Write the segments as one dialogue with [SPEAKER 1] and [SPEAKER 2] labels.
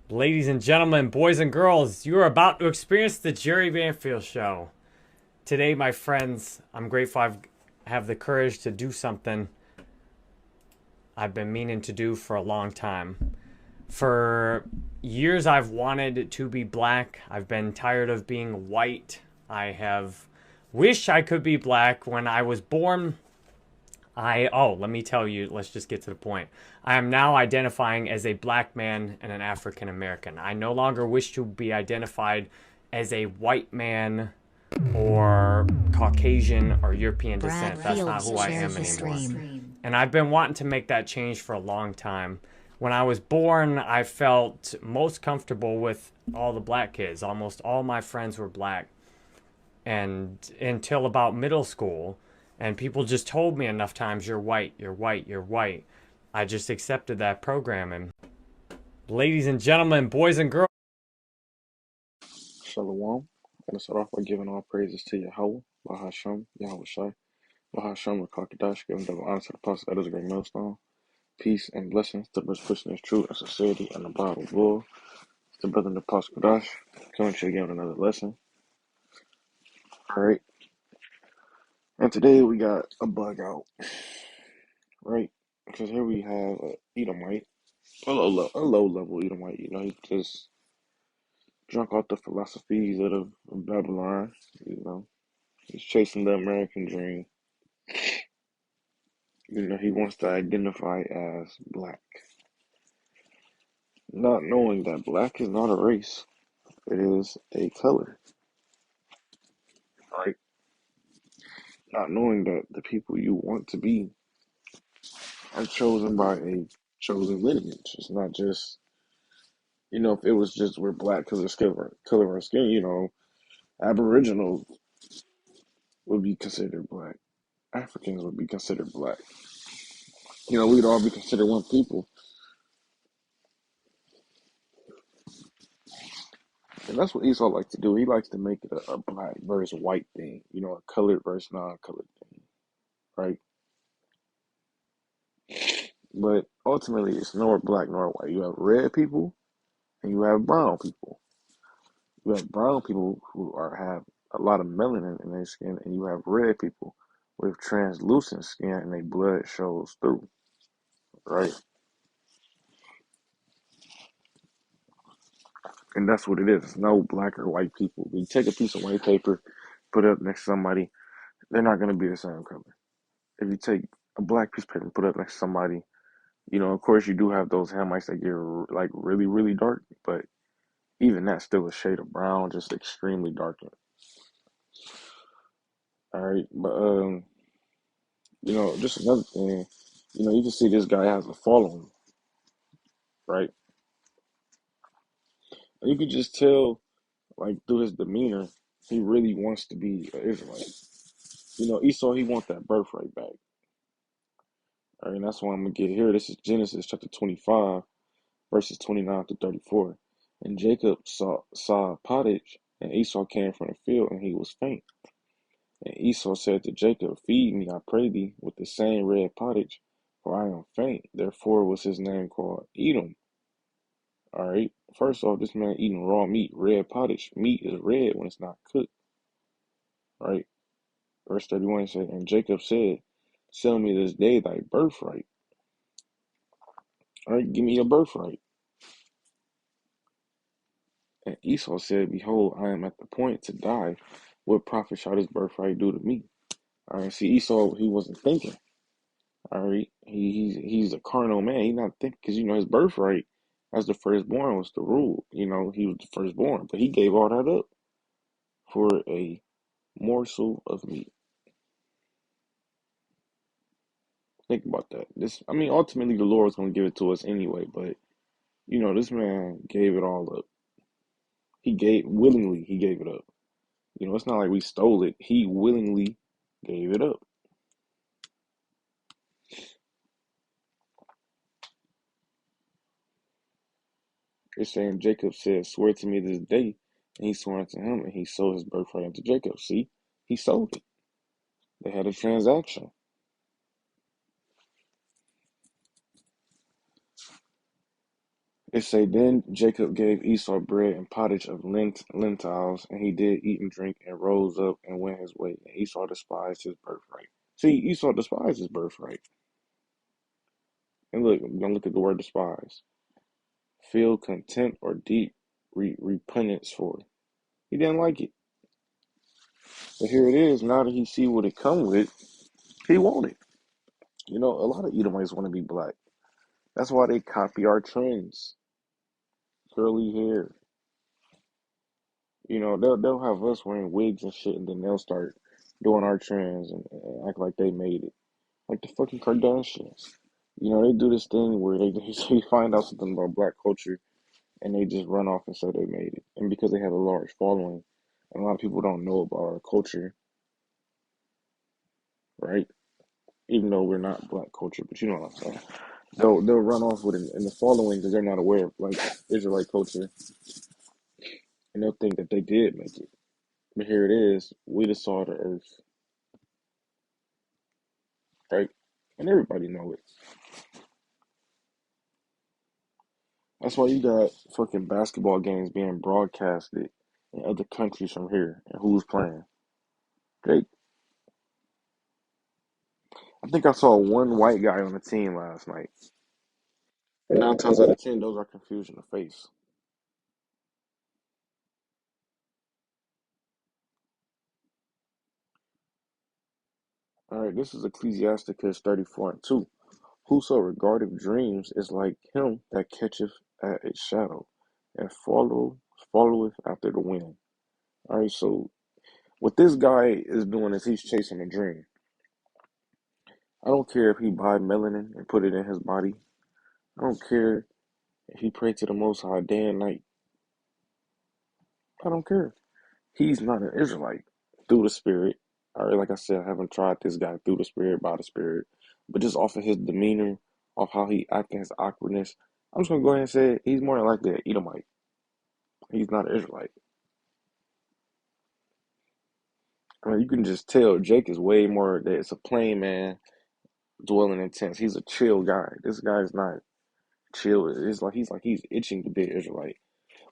[SPEAKER 1] Ladies and gentlemen, boys and girls, you are about to experience the Jerry Banfield Show. Today, my friends, I'm grateful I have the courage to do something I've been meaning to do for a long time. For years, I've wanted to be black. I've been tired of being white. I have wished I could be black. When I was born, let me tell you, let's just get to the point. I am now identifying as a black man and an African American. I no longer wish to be identified as a white man or Caucasian or European descent. That's not who I am anymore. And I've been wanting to make that change for a long time. When I was born, I felt most comfortable with all the black kids. Almost all my friends were black. And until about middle school, and people just told me enough times, you're white, you're white, you're white. I just accepted that programming. Ladies and gentlemen, boys and girls.
[SPEAKER 2] Shalom. I'm going to start off by giving all praises to Yahweh, Bahashem, Yahweh Shai, Bahashem, Rakakadash, giving double honor to the apostle, that is a great millstone. Peace and blessings to the best person is true and sincerity and the Bible bull. It's the brother in the apostle Kadash, coming to you again with another lesson. Alright. And today we got a bug out, right? Because here we have a Edomite, a low level Edomite, he just drunk off the philosophies of Babylon, he's chasing the American dream. He wants to identify as black, not knowing that black is not a race, it is a color, right? Not knowing that the people you want to be are chosen by a chosen lineage. It's not just, if it was just we're black because of color of our skin, Aboriginals would be considered black, Africans would be considered black. We'd all be considered one people. And that's what Esau likes to do. He likes to make it a black versus white thing, a colored versus non-colored thing, right? But ultimately, it's nor black nor white. You have red people and you have brown people. You have brown people who have a lot of melanin in their skin, and you have red people with translucent skin and their blood shows through, right? And that's what it is. It's no black or white people. When you take a piece of white paper, put it up next to somebody, they're not going to be the same color. If you take a black piece of paper and put it up next to somebody, of course you do have those Hamites that get like really, really dark, but even that's still a shade of brown, just extremely darkened. All right, but just another thing, you can see this guy has a following, right? And you can just tell, like through his demeanor, he really wants to be an Israelite. Esau, he wants that birthright back. All right, and that's why I'm gonna get here. This is Genesis chapter 25, verses 29 to 34. And Jacob saw pottage, and Esau came from the field, and he was faint. And Esau said to Jacob, feed me, I pray thee, with the same red pottage, for I am faint. Therefore was his name called Edom. All right. First off, this man eating raw meat, red pottage. Meat is red when it's not cooked. All right. Verse 31 said, and Jacob said, sell me this day thy birthright. All right, give me your birthright. And Esau said, behold, I am at the point to die. What profit shall this birthright do to me? All right. See, Esau, he wasn't thinking. All right, he's a carnal man. He's not thinking because his birthright as the firstborn was the rule. He was the firstborn, but he gave all that up for a morsel of meat. Think about that. Ultimately, the Lord was going to give it to us anyway. But this man gave it all up. He gave it up. It's not like we stole it. He willingly gave it up. It's saying Jacob said, swear to me this day. And he swore unto him, and he sold his birthright unto Jacob. See, he sold it. They had a transaction. It say then Jacob gave Esau bread and pottage of lentils, and he did eat and drink, and rose up and went his way. And Esau despised his birthright. See, Esau despised his birthright. And look, I'm gonna look at the word despise. Feel contempt or deep repugnance for. He didn't like it. But here it is. Now that he see what it come with, he want it. You know, a lot of Edomites want to be black. That's why they copy our trends. Curly hair. You know, they'll have us wearing wigs and shit, and then they'll start doing our trends and act like they made it, like the fucking Kardashians. You know, they do this thing where they find out something about black culture and they just run off and say they made it, and because they have a large following, and a lot of people don't know about our culture, right? Even though we're not black culture, but you know what I'm saying. They'll run off with it in the following because they're not aware of like Israelite culture, and they'll think that they did make it. But here it is, we the salt of the earth, right? And everybody know it. That's why you got fucking basketball games being broadcasted in other countries from here, and who's playing. They, I think I saw one white guy on the team last night. And 9 times out of 10, those are confusion of face. All right, this is Ecclesiasticus 34:2. Whoso regardeth dreams is like him that catcheth at a shadow, and followeth after the wind. All right, so what this guy is doing is he's chasing a dream. I don't care if he buy melanin and put it in his body. I don't care if he prayed to the Most High day and night. I don't care. He's not an Israelite through the Spirit. All right, like I said, I haven't tried this guy through the Spirit, by the Spirit, but just off of his demeanor, off how he acting, his awkwardness, I'm just gonna go ahead and say he's more than likely an Edomite. He's not an Israelite. I mean, you can just tell Jake is way more that it's a plain man dwelling in tents. He's a chill guy. This guy's not chill. It's like he's itching to be an Israelite.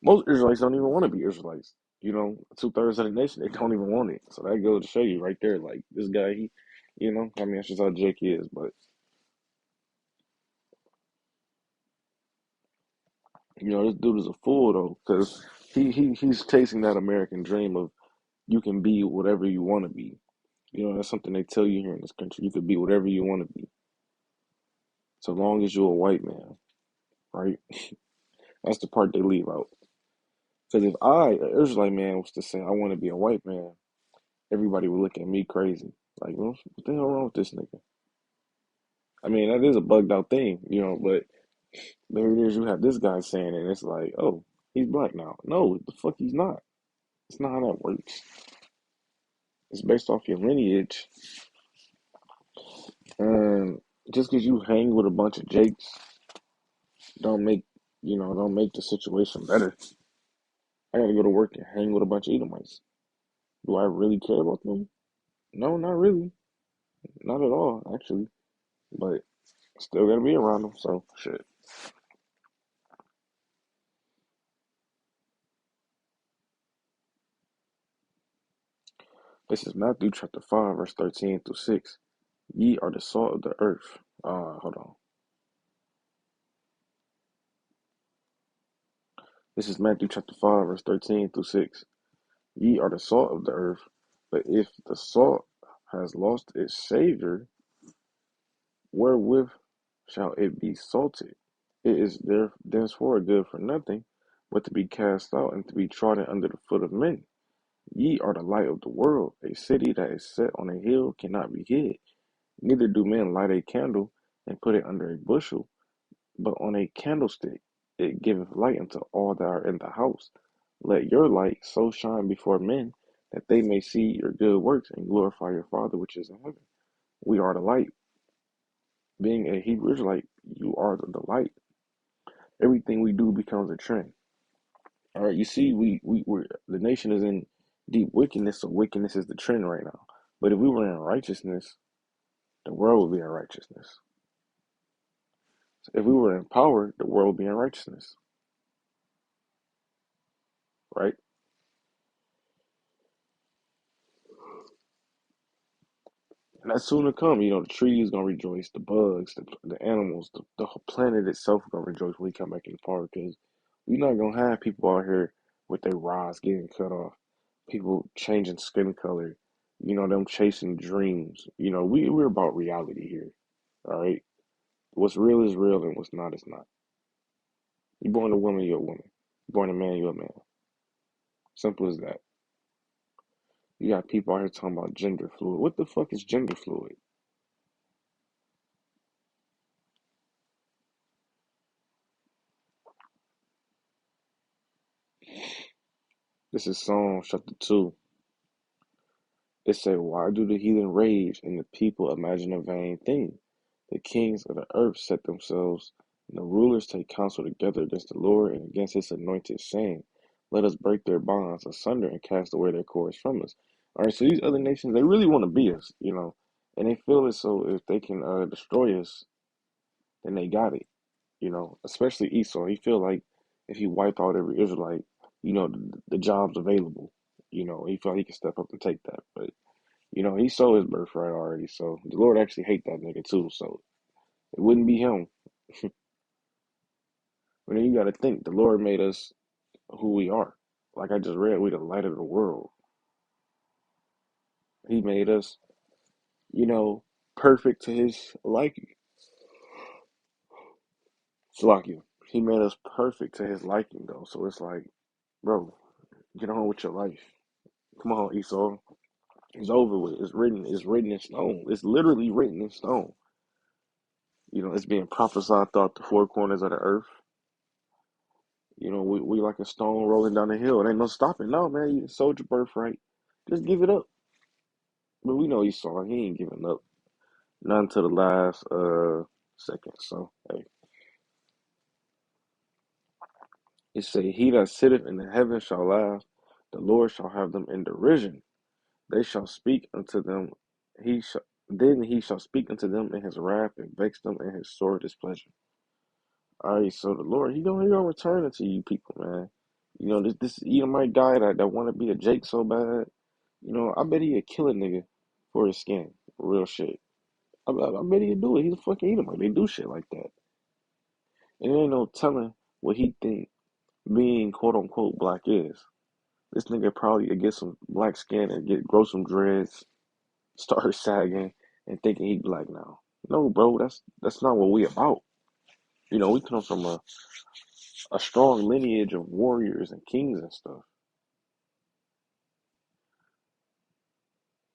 [SPEAKER 2] Most Israelites don't even want to be Israelites. You know, 2/3 of the nation, they don't even want it. So that goes to show you right there, like this guy, I mean, that's just how Jake is. But this dude is a fool though, because he's chasing that American dream of you can be whatever you want to be. You know, that's something they tell you here in this country. You could be whatever you want to be, so long as you're a white man, right? That's the part they leave out. Because if I, an Israelite man, was to say I want to be a white man, everybody would look at me crazy. Like, well, what the hell wrong with this nigga? I mean, that is a bugged out thing, but there it is. You have this guy saying it, and it's like, oh, he's black now. No, the fuck he's not. It's not how that works. It's based off your lineage. And just because you hang with a bunch of Jakes don't make, don't make the situation better. I gotta go to work and hang with a bunch of Edomites. Do I really care about them? No, not really. Not at all, actually. But still gotta be around them, so shit. This is Matthew chapter 5, verse 13 through 6. Ye are the salt of the earth. Hold on. This is Matthew chapter 5, verse 13 through 6. Ye are the salt of the earth, but if the salt has lost its savor, wherewith shall it be salted? It is thenceforth good for nothing, but to be cast out and to be trodden under the foot of men. Ye are the light of the world. A city that is set on a hill cannot be hid. Neither do men light a candle and put it under a bushel, but on a candlestick. It giveth light unto all that are in the house. Let your light so shine before men that they may see your good works and glorify your Father which is in heaven. We are the light. Being a Hebrew Israelite, you are the light. Everything we do becomes a trend. All right, you see, we're the nation is in deep wickedness, so wickedness is the trend right now. But if we were in righteousness, the world would be in righteousness. If we were in power, the world would be in righteousness. right? And that's soon to come. The trees gonna rejoice, the bugs, the animals, the whole planet itself gonna rejoice when we come back in the park because we're not gonna have people out here with their rods getting cut off, people changing skin color, them chasing dreams. We're about reality here. All right. What's real is real and what's not is not. You're born a woman, you're a woman. You're born a man, you're a man. Simple as that. You got people out here talking about gender fluid. What the fuck is gender fluid? This is Psalm chapter 2. It said, why do the heathen rage and the people imagine a vain thing? The kings of the earth set themselves, and the rulers take counsel together against the Lord and against his anointed, saying, let us break their bonds asunder and cast away their cords from us. All right, so these other nations, they really want to be us, and they feel it so if they can destroy us, then they got it, especially Esau. He feel like if he wiped out every Israelite, the job's available. He felt he could step up and take that. But he sold his birthright already, so the Lord actually hate that nigga too. So it wouldn't be him. But then you got to think the Lord made us who we are. Like I just read, we the light of the world. He made us, perfect to His liking. Salakia. He made us perfect to His liking, though. So it's like, bro, get on with your life. Come on, Esau. It's over with. It's written. It's written in stone. It's literally written in stone. It's being prophesied throughout the four corners of the earth. We like a stone rolling down the hill. It ain't no stopping. No, man, you sold your birthright. Just give it up. But we know Esau. He ain't giving up. Not until the last second. So hey, it say, "He that sitteth in the heavens shall laugh; the Lord shall have them in derision. They shall speak unto them. He shall speak unto them in his wrath and vex them in his sore displeasure." All right, so the Lord, he gonna return it to you people, man. This Edomite guy that want to be a Jake so bad. I bet he'd kill a nigga for his skin. Real shit. I bet he'd do it. He's a fucking Edomite. They do shit like that. And there ain't no telling what he think being quote unquote black is. This nigga probably could get some black skin and grow some dreads, start sagging, and thinking he black now. No, bro, that's not what we about. We come from a strong lineage of warriors and kings and stuff.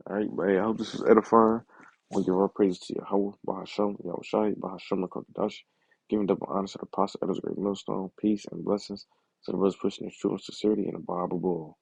[SPEAKER 2] All right, but hey, I hope this is edifying. I want to give all praises to Yahweh, Bahashem, Yahushai, Bahashem, Kodash, giving double honor to the apostle, elders, great millstone, peace and blessings to the brothers pushing his truth and sincerity in the Bible bull.